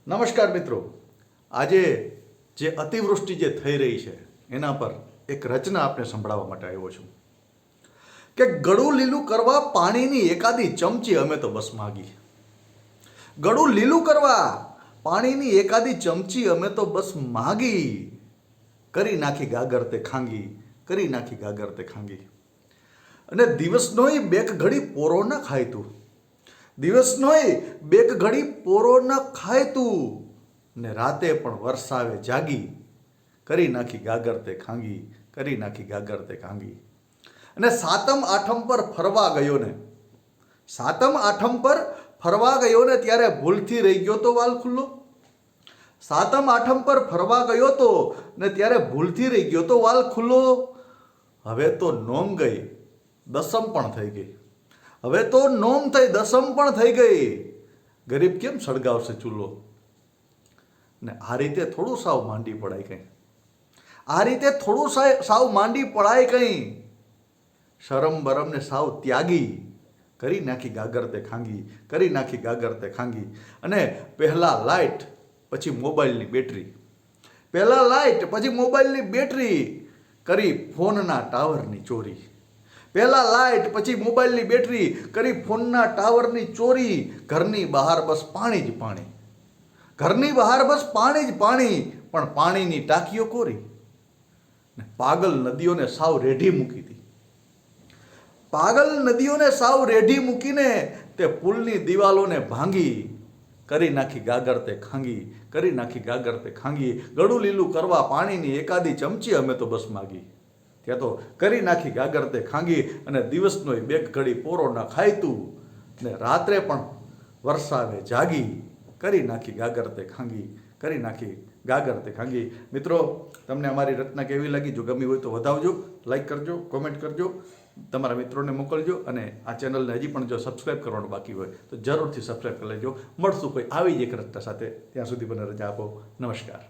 નમસ્કાર મિત્રો, આજે જે અતિવૃષ્ટિ જે થઈ રહી છે એના પર એક રચના આપને સંભળાવવા માટે આવ્યો છું કે ગળું લીલું કરવા પાણીની એકાદી ચમચી અમે તો બસ માગી. ગળું લીલું કરવા પાણીની એકાદી ચમચી અમે તો બસ માગી. કરી નાખી ગાગર તે ખાંગી, કરી નાખી ગાગર તે ખાંગી. અને દિવસનોય બેક ઘડી પોરો ન ખાય તું, દિવસનોય બેક ઘડી પોરો ન ખાય તું, ને રાતે પણ વરસાવે જાગી. કરી નાખી ગાગર તે ખાંગી, કરી નાખી ગાગર તે ખાંગી. અને સાતમ આઠમ પર ફરવા ગયો ને, સાતમ આઠમ પર ફરવા ગયો ને ત્યારે ભૂલથી રહી ગયો તો વાલ ખુલ્લો. સાતમ આઠમ પર ફરવા ગયો તો ને ત્યારે ભૂલથી રહી ગયો તો વાલ ખુલ્લો. હવે તો નોમ ગઈ, દસમ પણ થઈ ગઈ. હવે તો નોમ થઈ, દસમ પણ થઈ ગઈ. ગરીબ કેમ સળગાવશે ચૂલો? ને આ રીતે થોડું સાવ માંડી પડાય કંઈ, આ રીતે થોડું સાવ માંડી પડાય કંઈ. શરમ બરમ ને સાવ ત્યાગી. કરી નાખી ગાગર તે ખાંગી, કરી નાખી ગાગર તે ખાંગી. અને પહેલા લાઇટ પછી મોબાઈલની બેટરી, પહેલા લાઇટ પછી મોબાઈલની બેટરી. કરી ફોનના ટાવરની ચોરી. પહેલા લાઇટ પછી મોબાઈલની બેટરી, કરી ફોનના ટાવરની ચોરી. ઘરની બહાર બસ પાણી જ પાણી, ઘરની બહાર બસ પાણી જ પાણી. પણ પાણીની ટાંકીઓ કોરી. ને પાગલ નદીઓને સાવ રેઢી મૂકી હતી, પાગલ નદીઓને સાવ રેઢી મૂકીને તે પુલની દિવાલોને ભાંગી. કરી નાખી ગાગર તે ખાંગી, કરી નાખી ગાગર તે ખાંગી. ગળું લીલું કરવા પાણીની એકાદી ચમચી અમે તો બસ માગી. ત્યાં તો કરી નાખી ગાગર તે ખાંગી. અને દિવસનો બેક ઘડી પોરો ન ખાય તું, ને રાત્રે પણ વરસાવે જાગી. કરી નાખી ગાગર તે ખાંગી, કરી નાખી ગાગર તે ખાંગી. મિત્રો, તમને અમારી રચના કેવી લાગી? જો ગમી હોય તો વધાવજો, લાઈક કરજો, કોમેન્ટ કરજો, તમારા મિત્રોને મોકલજો. અને આ ચેનલને હજી પણ જો સબસ્ક્રાઈબ કરવાનું બાકી હોય તો જરૂરથી સબસ્ક્રાઈબ કરી લેજો. મળશું કોઈ આવી જ એક રચના સાથે. ત્યાં સુધી મને રજા આપો. નમસ્કાર.